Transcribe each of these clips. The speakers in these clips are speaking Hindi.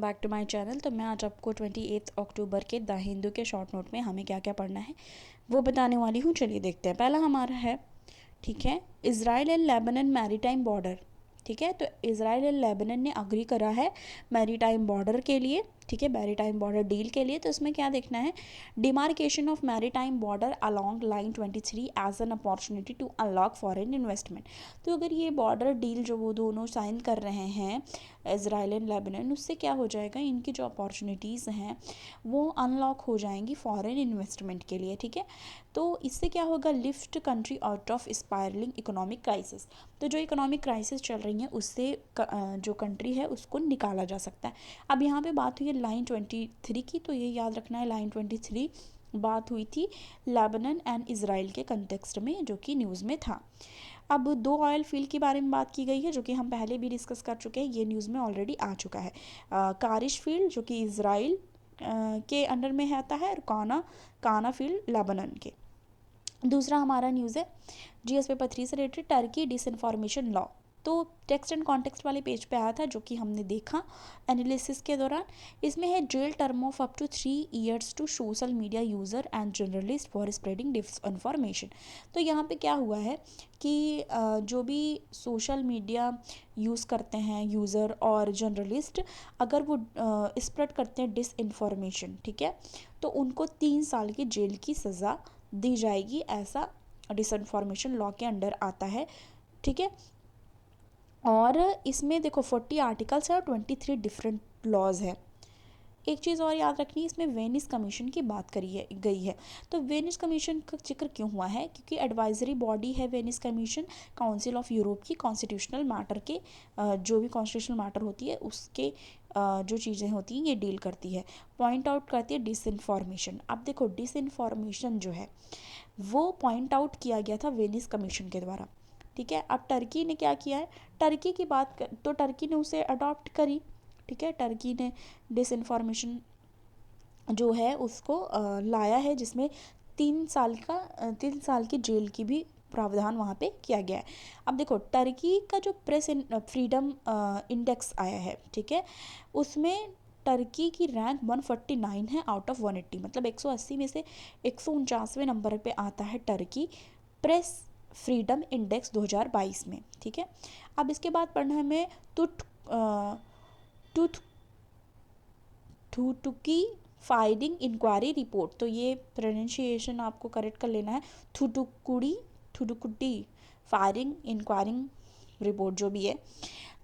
Back to my channel. तो मैं आज आपको 28 अक्टूबर के द हिंदू के शॉर्ट नोट में हमें क्या क्या पढ़ना है वो बताने वाली हूँ। चलिए देखते हैं। पहला हमारा है, ठीक है, Israel and Lebanon maritime border. ठीक है, तो इज़राइल एंड लेबनान ने अग्री करा है मैरीटाइम बॉर्डर के लिए, ठीक है, मैरीटाइम बॉर्डर डील के लिए। तो इसमें क्या देखना है, demarcation of maritime border along line 23 as an opportunity to unlock foreign investment. तो अगर ये बॉर्डर डील जो वो दोनों साइन कर रहे हैं इज़राइल एंड लेबनान, उससे क्या हो जाएगा, इनकी जो अपॉर्चुनिटीज़ हैं वो अनलॉक हो जाएंगी फॉरेन इन्वेस्टमेंट के लिए। ठीक है, तो इससे क्या होगा, lift country out of spiralling economic crisis. तो जो इकोनॉमिक क्राइसिस चल रही है उससे जो कंट्री है उसको निकाला जा सकता है। अब यहाँ पे बात हुई है लाइन 23 की, तो ये याद रखना है, लाइन 23 बात हुई थी लेबनान एंड इज़राइल के कंटेक्स्ट में, जो कि न्यूज़ में था। अब 2 ऑयल फील्ड के बारे में बात की गई है, जो कि हम पहले भी डिस्कस कर चुके हैं, ये न्यूज़ में ऑलरेडी आ चुका है। कारिश फील्ड जो कि इज़राइल के अंडर में आता है, और काना फील्ड लेबनान के। दूसरा हमारा न्यूज़ है जीएस पेपर 3 से रिलेटेड, टर्की डिसइंफॉर्मेशन लॉ। तो टेक्स्ट एंड कॉन्टेक्स्ट वाले पेज पे आया था, जो कि हमने देखा एनालिसिस के दौरान। इसमें है jail term of up to 3 years to social media user and journalist for spreading disinformation. तो यहाँ पे क्या हुआ है कि जो भी सोशल मीडिया यूज़ करते हैं यूज़र और जर्नलिस्ट, अगर वो स्प्रेड करते हैं डिसइंफॉर्मेशन, ठीक है, तो उनको 3 साल की जेल की सज़ा दी जाएगी, ऐसा डिसइंफॉर्मेशन लॉ के अंडर आता है। ठीक है, और इसमें देखो 40 आर्टिकल्स है और 23 डिफरेंट लॉज है। एक चीज़ और याद रखनी है, इसमें वेनिस कमीशन की बात करी गई है। तो वेनिस कमीशन का जिक्र क्यों हुआ है, क्योंकि एडवाइजरी बॉडी है Venice commission council of Europe की, कॉन्स्टिट्यूशनल मैटर के जो भी कॉन्स्टिट्यूशनल मैटर होती है उसके जो चीज़ें होती हैं ये डील करती है, पॉइंट आउट करती है डिसइंफॉर्मेशन। अब देखो डिसइंफॉर्मेशन जो है वो पॉइंट आउट किया गया था वेनिस कमीशन के द्वारा। ठीक है, अब टर्की ने क्या किया है, टर्की की बात कर, तो टर्की ने उसे अडॉप्ट करी। ठीक है, टर्की ने डिसइंफॉर्मेशन जो है उसको लाया है, जिसमें 3 साल की जेल की भी प्रावधान वहाँ पे किया गया है। अब देखो टर्की का जो प्रेस फ्रीडम इंडेक्स आया है, ठीक है, उसमें टर्की की रैंक 149 है आउट ऑफ 180, मतलब 180 में से 149वें नंबर पे आता है टर्की प्रेस फ्रीडम इंडेक्स 2022 में। ठीक है, अब इसके बाद पढ़ना है हमें थुटुकी फाइंडिंग इंक्वायरी रिपोर्ट। तो ये प्रोनाउंसिएशन आपको करेक्ट कर लेना है, थुटुकुडी फायरिंग इंक्वायरिंग रिपोर्ट जो भी है।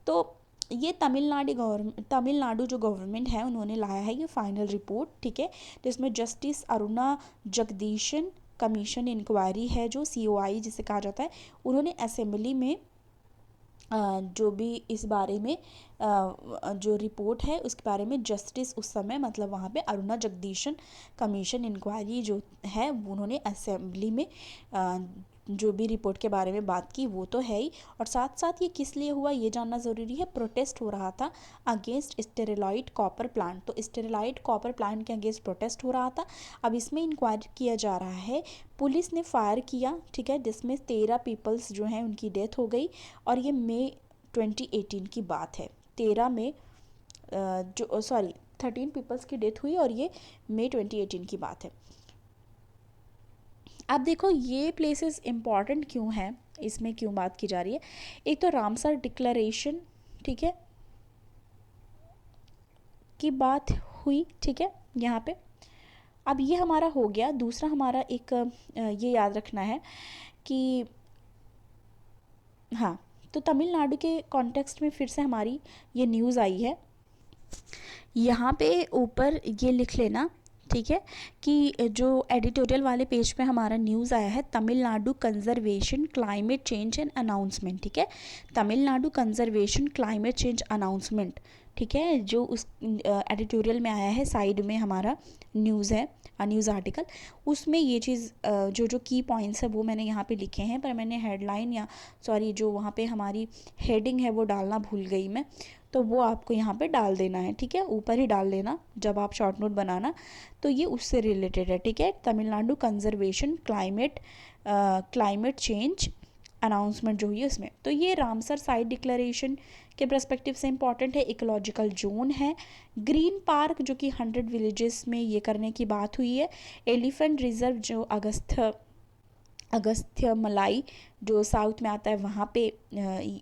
तो ये तमिलनाडु जो गवर्नमेंट है उन्होंने लाया है ये फाइनल रिपोर्ट। ठीक है, जिसमें justice Aruna Jagadeesan commission inquiry है, जो COI जिसे कहा जाता है, उन्होंने असेंबली में जो भी इस बारे में जो रिपोर्ट है उसके बारे में जस्टिस उस समय, मतलब वहाँ पे अरुणा जगदीशन कमीशन इंक्वायरी जो है उन्होंने असेंबली में जो भी रिपोर्ट के बारे में बात की वो तो है ही, और साथ साथ ये किस लिए हुआ ये जानना ज़रूरी है। प्रोटेस्ट हो रहा था अगेंस्ट स्टेरिलाइट कॉपर प्लांट, तो स्टेरिलाइट कॉपर प्लांट के अगेंस्ट प्रोटेस्ट हो रहा था। अब इसमें इंक्वायरी किया जा रहा है, पुलिस ने फायर किया, ठीक है, जिसमें 13 पीपल्स जो हैं उनकी डेथ हो गई, और ये मई 2018 की बात है। 13 पीपल्स की डेथ हुई और ये मई 2018 की बात है। अब देखो ये प्लेसेस इम्पॉर्टेंट क्यों हैं, इसमें क्यों बात की जा रही है। एक तो रामसर डिक्लेरेशन, ठीक है, की बात हुई, ठीक है, यहाँ पे। अब ये हमारा हो गया। दूसरा हमारा एक ये याद रखना है कि हाँ, तो तमिलनाडु के कॉन्टेक्स्ट में फिर से हमारी ये न्यूज़ आई है, यहाँ पे ऊपर ये लिख लेना, ठीक है, कि जो एडिटोरियल वाले पेज पे हमारा न्यूज़ आया है, Tamil Nadu conservation climate change and announcement. ठीक है, Tamil Nadu conservation climate change announcement, ठीक है, जो उस एडिटोरियल में आया है, साइड में हमारा न्यूज़ है, न्यूज़ आर्टिकल, उसमें ये चीज़ जो की पॉइंट्स है वो मैंने यहाँ पे लिखे हैं, पर मैंने हेडलाइन या जो वहाँ पे हमारी हेडिंग है वो डालना भूल गई मैं, तो वो आपको यहाँ पे डाल देना है। ठीक है, ऊपर ही डाल देना जब आप शॉर्ट नोट बनाना, तो ये उससे रिलेटेड है। ठीक है, Tamil Nadu conservation climate change announcement जो हुई है उसमें। तो ये रामसर साइट डिक्लेरेशन के पर्सपेक्टिव से इम्पॉर्टेंट है। इकोलॉजिकल जोन है। ग्रीन पार्क जो कि 100 विलेजेस में ये करने की बात हुई है। एलिफेंट रिजर्व जो अगस्त्य मलाई जो साउथ में आता है वहाँ पे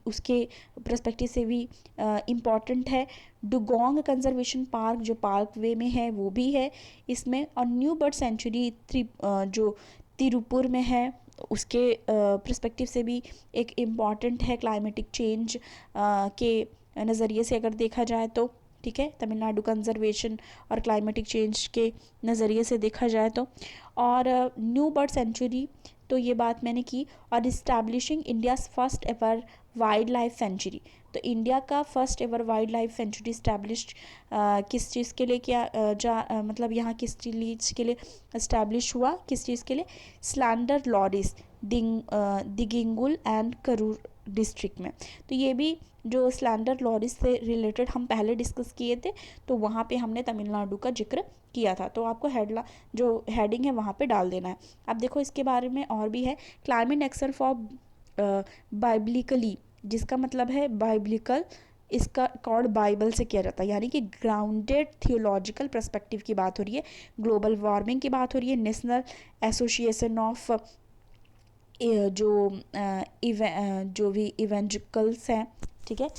उसके पर्सपेक्टिव से भी इम्पॉर्टेंट है। डुगोंग कंजर्वेशन पार्क जो पार्क वे में है वो भी है इसमें। और न्यू बर्ड सेंचुरी जो तिरुपुर में है उसके पर्सपेक्टिव से भी एक इम्पॉर्टेंट है क्लाइमेटिक चेंज के नज़रिए से अगर देखा जाए तो। ठीक है, तमिलनाडु कंजर्वेशन और क्लाइमेटिक चेंज के नज़रिए से देखा जाए तो। और न्यू बर्ड सेंचुरी तो ये बात मैंने की। और establishing India's first ever wild life sanctuary, तो इंडिया का first ever wild life sanctuary establish किस चीज़ के लिए किया मतलब यहाँ किस चीज़ के लिए इस्टेब्लिश हुआ, किस चीज़ के लिए? स्लैंडर लॉरिस दिगिंगुल एंड करूर डिस्ट्रिक्ट में। तो ये भी जो स्लैंडर लॉरिस से रिलेटेड हम पहले डिस्कस किए थे, तो वहाँ पे हमने तमिलनाडु का जिक्र किया था। तो आपको जो हेडिंग है वहाँ पे डाल देना है। अब देखो इसके बारे में और भी है। क्लाइमेट एक्शन फॉर बाइब्लिकली, जिसका मतलब है बाइब्लिकल, इसका अकॉर्ड बाइबल से किया जाता है, यानी कि ग्राउंडेड थियोलॉजिकल पर्सपेक्टिव की बात हो रही है। ग्लोबल वार्मिंग की बात हो रही है। नेशनल एसोसिएशन ऑफ जो भी इवेंजिकल्स हैं, ठीक है,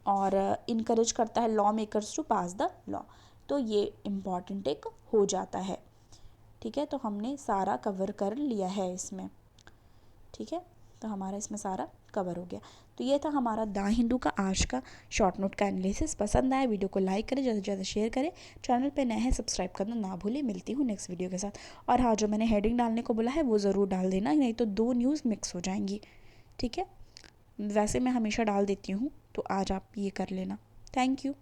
और इनकरेज करता है law makers to pass the law. तो ये इम्पॉर्टेंट एक हो जाता है। ठीक है, तो हमने सारा कवर कर लिया है इसमें। ठीक है, तो हमारा इसमें सारा कवर हो गया। तो ये था हमारा द हिंदू का आज का शॉर्ट नोट का एनालिसिस। पसंद आए वीडियो को लाइक करें, ज़्यादा से ज़्यादा शेयर करें। चैनल पे नए हैं सब्सक्राइब करना ना भूलें। मिलती हूँ नेक्स्ट वीडियो के साथ। और हाँ, जो मैंने हेडिंग डालने को बोला है वो ज़रूर डाल देना, नहीं तो 2 न्यूज़ मिक्स हो जाएंगी। ठीक है, वैसे मैं हमेशा डाल देती हूँ, तो आज आप ये कर लेना। Thank you.